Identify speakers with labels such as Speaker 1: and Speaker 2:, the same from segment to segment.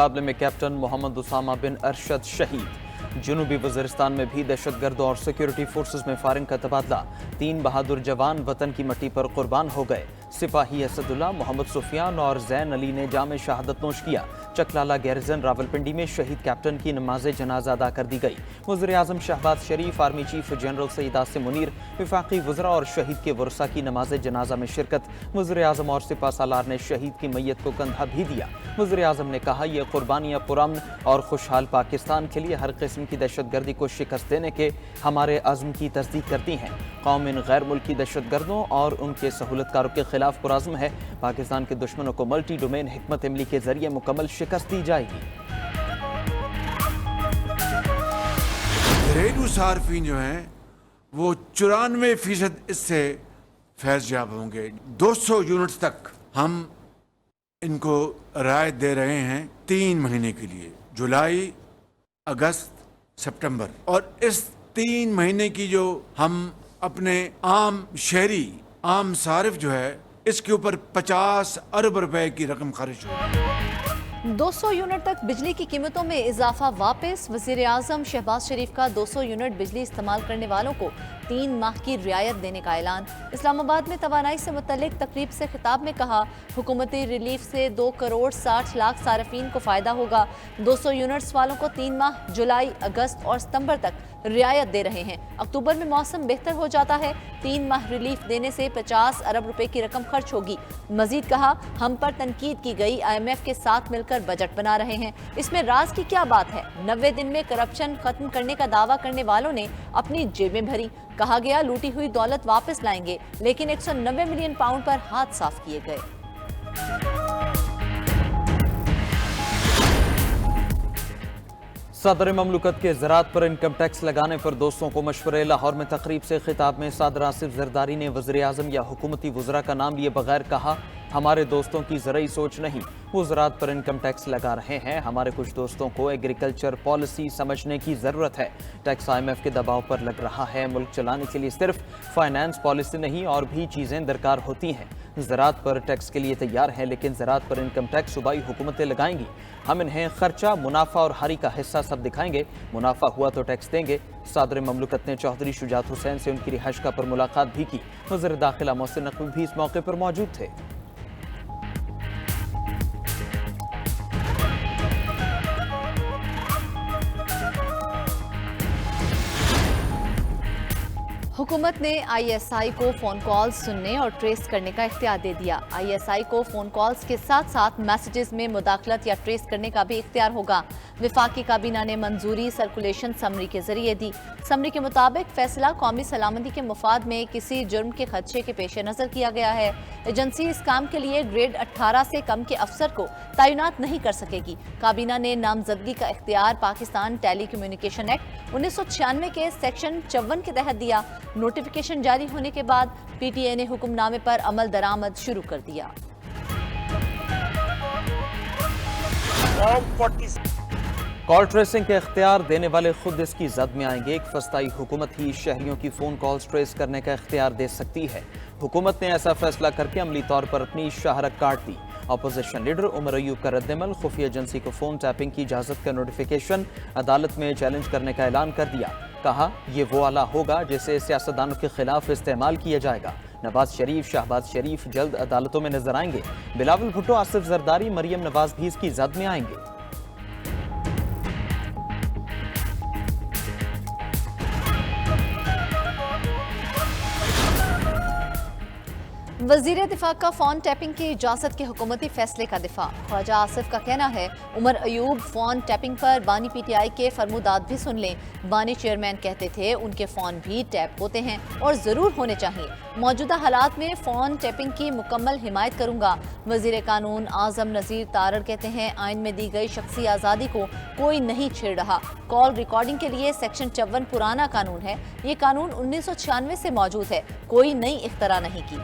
Speaker 1: मुकाबले में कैप्टन मोहम्मद उसामा बिन अरशद शहीद। जनूबी वज़ीरिस्तान में भी दहशतगर्द और सिक्योरिटी फोर्सेस में फायरिंग का तबादला। 3 बहादुर जवान वतन की मट्टी पर कुर्बान हो गए। सिपाही असदुल्ला, मोहम्मद सुफियान और जैन अली ने जामे शहादत नोश किया। चकलाला गैरिजन रावलपिंडी में शहीद कैप्टन की नमाज जनाजा अदा कर दी गई। वज़ीर आज़म Shehbaz Sharif, army chief general Saeed Asim Munir, वफाकी वज़रा और शहीद के वरसा की नमाज जनाजा में शिरकत। वज़ीर आज़म और सिपा सालार ने शहीद की मैयत को कंधा भी दिया। वज़ीर आज़म ने कहा, ये कुर्बानियाँ पुरअमन और खुशहाल पाकिस्तान के लिए हर किस्म की दहशतगर्दी को शिकस्त देने के हमारे अज़्म की तस्दीक करती हैं। कौम इन गैर मुल्की दहशतगर्दों और उनके सहूलतकारों के खिलाफ पुरअज़्म है। पाकिस्तान के दुश्मनों को मल्टी डोमेन हिकमत अमली के जरिए मुकम्मल शिकस्त दी जाएगी।
Speaker 2: घरेलू सार्फिन जो हैं वो 94% इससे फैज़याब होंगे। 200 यूनिट तक हम इनको राहत दे रहे हैं 3 महीने के लिए, जुलाई, अगस्त, सितंबर। और इस 3 महीने की जो हम अपने आम शहरी, आम सारिफ जो है, इसके ऊपर 50 अरब रुपए की रकम खर्च होगी।
Speaker 3: 200 यूनिट तक बिजली की कीमतों में इजाफा वापस। वज़ीर आज़म शहबाज शरीफ का 200 यूनिट बिजली इस्तेमाल करने वालों को 3 माह की रियायत देने का ऐलान। इस्लामाबाद में तवानाई से मुतल्लिक तकरीब से खिताब में कहा, हुकूमती रिलीफ से 2 करोड़ 60 लाख सारफीन को फ़ायदा होगा। 200 यूनिट्स वालों को 3 माह जुलाई, अगस्त और सितंबर तक रियायत दे रहे हैं। अक्टूबर में मौसम बेहतर हो जाता है। 3 माह रिलीफ देने से 50 अरब रुपए की रकम खर्च होगी। मजीद कहा, हम पर तनकीद की गई, IMF के साथ मिलकर बजट बना रहे हैं। इसमें राज की क्या बात है? 90 दिन में करप्शन खत्म करने का दावा करने वालों ने अपनी जेबें भरी। कहा गया लूटी हुई दौलत वापस लाएंगे, लेकिन 190 मिलियन पाउंड पर हाथ साफ किए गए।
Speaker 1: सदर ममलुकत के ज़राअत पर इनकम टैक्स लगाने पर दोस्तों को मशवरे। लाहौर में तकरीब से खिताब में सदर आसिफ जरदारी ने वज़ीर आज़म या हुकूमती वज़रा का नाम लिए बगैर कहा, हमारे दोस्तों की ज़राई सोच नहीं, वो ज़राअत पर इनकम टैक्स लगा रहे हैं। हमारे कुछ दोस्तों को एग्रीकल्चर पॉलिसी समझने की ज़रूरत है। टैक्स IMF के दबाव पर लग रहा है। मुल्क चलाने के लिए सिर्फ फाइनेंस पॉलिसी नहीं, और भी चीज़ें दरकार होती हैं। ज़राअत पर टैक्स के लिए तैयार हैं, लेकिन ज़राअत पर इनकम टैक्स सूबाई हुकूमतें लगाएंगी। हम इन्हें खर्चा, मुनाफा और हारी का हिस्सा सब दिखाएंगे। मुनाफा हुआ तो टैक्स देंगे। सदर ममलुकत ने चौधरी शुजात हुसैन से उनकी रिहाइशगाह पर मुलाकात भी की। वज़ीर दाखिला मोहसिन नकवी भी इस मौके पर मौजूद थे।
Speaker 3: हुकूमत ने ISI को फ़ोन कॉल्स सुनने और ट्रेस करने का इख्तियार दे दिया। ISI को फ़ोन कॉल्स के साथ साथ मैसेजेस में मुदाखलत या ट्रेस करने का भी इख्तियार होगा। वफाकी काबीना ने मंजूरी सर्कुलेशन समरी के जरिए दी। समरी के मुताबिक फैसला कौमी सलामती के मुफाद में किसी जुर्म के खदशे के पेश नज़र किया गया है। एजेंसी इस काम के लिए ग्रेड 18 से कम के अफसर को तैनात नहीं कर सकेगी। काबीना ने नामजदगी का इख्तियार पाकिस्तान टेली कम्युनिकेशन एक्ट 1996 के सेक्शन 54 के तहत दिया। नोटिफिकेशन जारी होने के बाद PTA ने हुक्मनामे पर अमल दरामद शुरू कर दिया।
Speaker 1: कॉल ट्रेसिंग के इख्तियार देने वाले खुद इसकी जद में आएंगे। एक फस्ताई हुकूमत ही शहरियों की फ़ोन कॉल्स ट्रेस करने का इख्तियार दे सकती है। हुकूमत ने ऐसा फैसला करके अमली तौर पर अपनी शाहरत काट दी। अपोजिशन लीडर उमर अयूब का रद्दमल, खुफिया एजेंसी को फ़ोन टैपिंग की इजाज़त का नोटिफिकेशन अदालत में चैलेंज करने का ऐलान कर दिया। कहा, ये वो आला होगा जिसे सियासतदानों के खिलाफ इस्तेमाल किया जाएगा। नवाज शरीफ, शहबाज शरीफ जल्द अदालतों में नजर आएंगे। बिलावल भुट्टो, आसिफ जरदारी, मरियम नवाज भी इसकी जद में आएंगे।
Speaker 3: वज़ीर दिफा का फ़ोन टैपिंग की इजाज़त के हुकूमती फैसले का दिफा। ख्वाजा आसिफ का कहना है, उमर अयूब फ़ोन टैपिंग पर बानी PTI के फरमुदात भी सुन लें। बानी चेयरमैन कहते थे उनके फ़ोन भी टैप होते हैं और ज़रूर होने चाहिए। मौजूदा हालात में फ़ोन टैपिंग की मुकम्मल हिमायत करूँगा। वज़ीर कानून आज़म नज़ीर तारड़ कहते हैं, आइन में दी गई शख्सी आज़ादी को कोई नहीं छेड़ रहा। कॉल रिकॉर्डिंग के लिए सेक्शन 54 पुराना कानून है। ये कानून 1996 से मौजूद है, कोई नई इख्तरा नहीं की।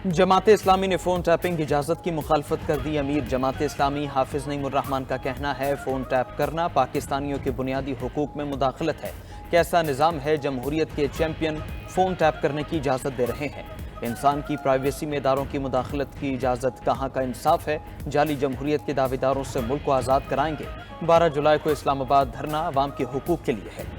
Speaker 1: जमात इस्लामी ने फ़ोन टैपिंग की इजाज़त की मुखालफत कर दी। अमीर जमात इस्लामी हाफिज नईमुर रहमान का कहना है, फ़ोन टैप करना पाकिस्तानियों के बुनियादी हुकूक में मुदाखलत है। कैसा निज़ाम है, जमहूरियत के चैंपियन फ़ोन टैप करने की इजाज़त दे रहे हैं। इंसान की प्राइवेसी में इदारों की मुदाखलत की इजाज़त कहाँ का इंसाफ है। जाली जमहूरियत के दावेदारों से मुल्क को आज़ाद कराएंगे। 12 जुलाई को इस्लामाबाद धरना अवाम के हुकूक के लिए है।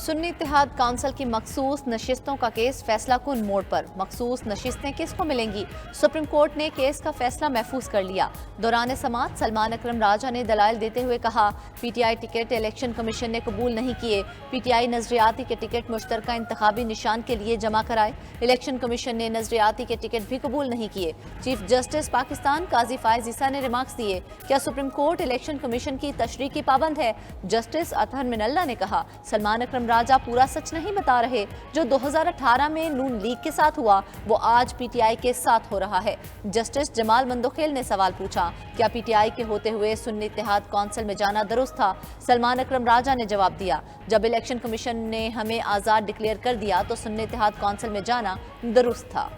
Speaker 3: सुन्नी इत्तेहाद काउंसिल की मखसूस नशिस्तों का केस फैसला कुन मोड़ पर। मखसूस नशिस्तें किसको मिलेंगी? सुप्रीम कोर्ट ने केस का फैसला महफूज कर लिया। दौरान समाअत सलमान अकरम राजा ने दलाइल देते हुए कहा, पीटीआई टिकट इलेक्शन कमीशन ने कबूल नहीं किए। पीटीआई नजरियाती के टिकट मुश्तरका इंतखाबी निशान के लिए जमा कराए। इलेक्शन कमीशन ने नजरियाती के टिकट भी कबूल नहीं किए। चीफ जस्टिस पाकिस्तान काजी फायज ईसा ने रिमार्क्स दिए, क्या सुप्रीम कोर्ट इलेक्शन कमीशन की तशरीह की पाबंद है? जस्टिस अतहर मिनल्ला ने कहा, सलमान अकरम राजा पूरा सच नहीं बता रहे। जो 2018 में नून लीग के साथ हुआ वो आज पीटीआई के साथ हो रहा है। जस्टिस जमाल मंदोखेल ने सवाल पूछा, क्या पीटीआई के होते हुए सुन्नी इत्तेहाद काउंसिल में जाना दुरुस्त था? सलमान अकरम राजा ने जवाब दिया, जब इलेक्शन कमीशन ने हमें आजाद डिक्लेयर कर दिया तो सुन्नी इत्तेहाद काउंसिल में जाना दुरुस्त था।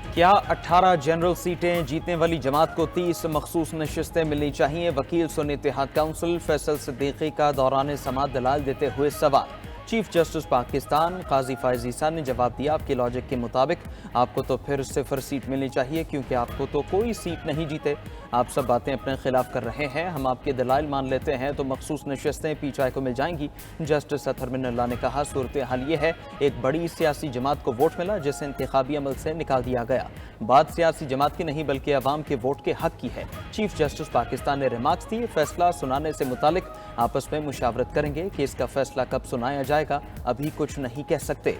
Speaker 1: क्या 18 जनरल सीटें जीतने वाली जमात को 30 मखसूस नशिस्तें मिलनी चाहिए? वकील सुन्नी इत्तेहाद काउंसिल फैसल सिद्दीकी का दौरान समाअत दलाल देते हुए सवाल। चीफ जस्टिस पाकिस्तान काजी फायज ईसा ने जवाब दिया, आपके लॉजिक के मुताबिक आपको तो फिर 0 सीट मिलनी चाहिए क्योंकि आपको तो कोई सीट नहीं जीते। आप सब बातें अपने खिलाफ कर रहे हैं। हम आपके दलाइल मान लेते हैं तो मखसूस नशिस्तें पीटीआई को मिल जाएंगी। जस्टिस अतहर मिनल्ला ने कहा, सूरत हाल ये है, एक बड़ी सियासी जमात को वोट मिला जिसे इंतखाबी अमल से निकाल दिया गया। बात सियासी जमात की नहीं बल्कि अवाम के वोट के हक की है। चीफ जस्टिस पाकिस्तान ने रिमार्क्स दिए, फैसला सुनाने से मुतालिक आपस में मुशावरत करेंगे। केस का फैसला कब सुनाया जाएगा अभी कुछ नहीं कह सकते।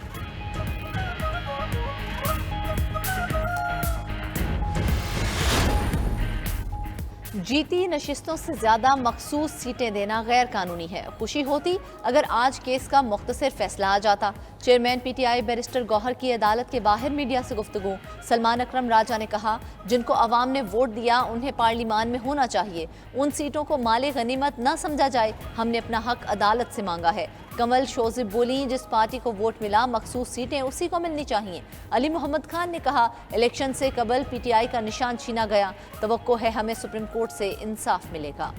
Speaker 3: जीती नशिस्तों से ज्यादा मखसूस सीटें देना गैर कानूनी है। खुशी होती अगर आज केस का मुख्तसर फैसला आ जाता। चेयरमैन पीटीआई बैरिस्टर गौहर की अदालत के बाहर मीडिया से गुफ्तगू। सलमान अकरम राजा ने कहा, जिनको अवाम ने वोट दिया उन्हें पार्लिमान में होना चाहिए। उन सीटों को माले गनीमत न समझा जाए। हमने अपना हक अदालत से मांगा है। कमल शोजिब बोली, जिस पार्टी को वोट मिला मखसूस सीटें उसी को मिलनी चाहिए। अली मोहम्मद खान ने कहा, इलेक्शन से कबल पीटीआई का निशान छीना गया। तवक्को है हमें सुप्रीम कोर्ट से इंसाफ मिलेगा।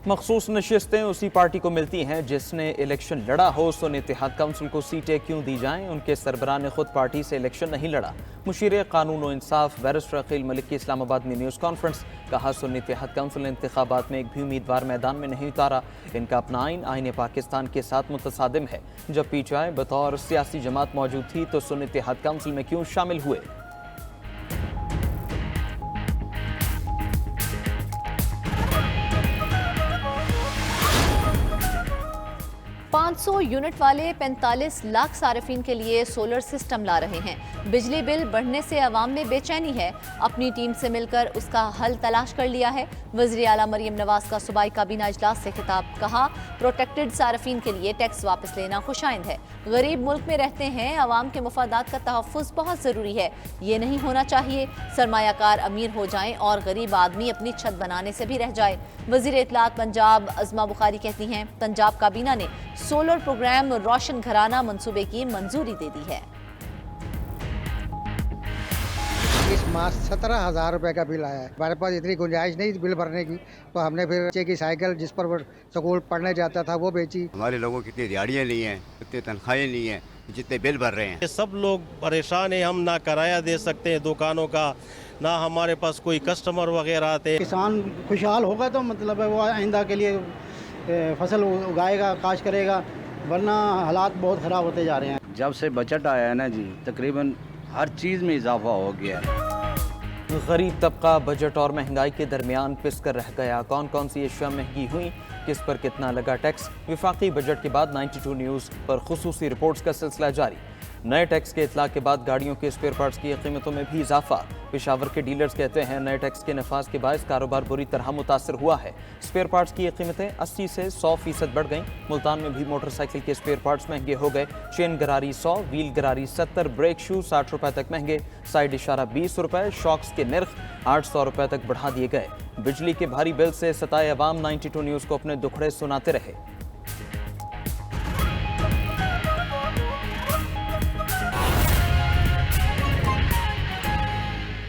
Speaker 1: मखसूस नशिस्तें उसी पार्टी को मिलती हैं जिसने इलेक्शन लड़ा हो। सुन्नी इत्तेहाद काउंसिल को सीटें क्यों दी जाएं? उनके सरबराह ने खुद पार्टी से इलेक्शन नहीं लड़ा। मुशीर कानून व इंसाफ बैरिस्टर अकील मलिक की इस्लामाबाद में न्यूज़ कॉन्फ्रेंस। कहा, सुन्नी इत्तेहाद काउंसिल ने इंतखाबात में एक भी उम्मीदवार मैदान में नहीं उतारा। इनका अपना आइन पाकिस्तान के साथ मुतसादिम है। जब पीटीआई बतौर सियासी जमात मौजूद थी तो सुन्नी इत्तेहाद काउंसिल में क्यों शामिल हुए?
Speaker 3: यूनिट वाले 45 लाख सार्फिन के लिए सोलर सिस्टम ला रहे हैं। बिजली बिल बढ़ने से अवाम में बेचैनी है। अपनी टीम से मिलकर उसका हल तलाश कर लिया है। वज़ीर आला मरियम नवाज का सूबाई काबीना इजलास से खिताब। कहा, प्रोटेक्टेड सार्फिन के लिए टैक्स वापस लेना खुशाइंद है। गरीब मुल्क में रहते हैं, अवाम के मफादात का तहफ़्फ़ुज़ बहुत ज़रूरी है। ये नहीं होना चाहिए सरमायाकार अमीर हो जाएं और गरीब आदमी अपनी छत बनाने से भी रह जाए। वज़ीर इत्तलात पंजाब अज़मा बुखारी कहती हैं, पंजाब काबीना ने सोलर प्रोग्राम रोशन घराना मंसूबे की मंजूरी दे दी है।
Speaker 4: इस माह 17,000 रुपए का बिल आया है। हमारे पास इतनी गुंजाइश नहीं बिल भरने की, तो हमने फिर बच्चे की साइकिल जिस पर वो स्कूल पढ़ने जाता था वो बेची।
Speaker 5: हमारे लोगों की इतनी दिहाड़ियाँ नहीं हैं, इतनी तनख्वाहें नहीं हैं जितने बिल भर रहे हैं।
Speaker 6: सब लोग परेशान हैं। हम ना किराया दे सकते हैं दुकानों का, ना हमारे पास कोई कस्टमर वगैरह आते।
Speaker 7: किसान खुशहाल होगा तो मतलब है वो आइंदा के लिए फसल उगाएगा, काश करेगा, वरना हालात बहुत ख़राब होते जा रहे हैं।
Speaker 8: जब से बजट आया है ना जी, तकरीबन हर चीज़ में इजाफा हो गया है।
Speaker 1: गरीब तबका बजट और महंगाई के दरमियान पिस कर रह गया। कौन कौन सी अशिया महंगी हुई, किस पर कितना लगा टैक्स? विफाकी बजट के बाद 92 न्यूज़ पर खुसूसी रिपोर्ट्स का सिलसिला जारी। नए टैक्स के इतला के बाद गाड़ियों के स्पेयर पार्ट्स की कीमतों में भी इजाफा। पेशावर के डीलर्स कहते हैं, नए टैक्स के नफाज के बायस कारोबार बुरी तरह मुतासर हुआ है। स्पेयर पार्ट्स की कीमतें 80 से 100% बढ़ गईं। मुल्तान में भी मोटरसाइकिल के स्पेयर पार्ट्स महंगे हो गए। चेन गरारी 100, व्हील गरारी 70, ब्रेक शू 60 रुपए तक महंगे, साइड इशारा 20 रुपए, शॉक्स के निर्ख 800 रुपए तक बढ़ा दिए गए। बिजली के भारी बिल से सताए अवाम 92 न्यूज़ को अपने दुखड़े सुनाते रहे।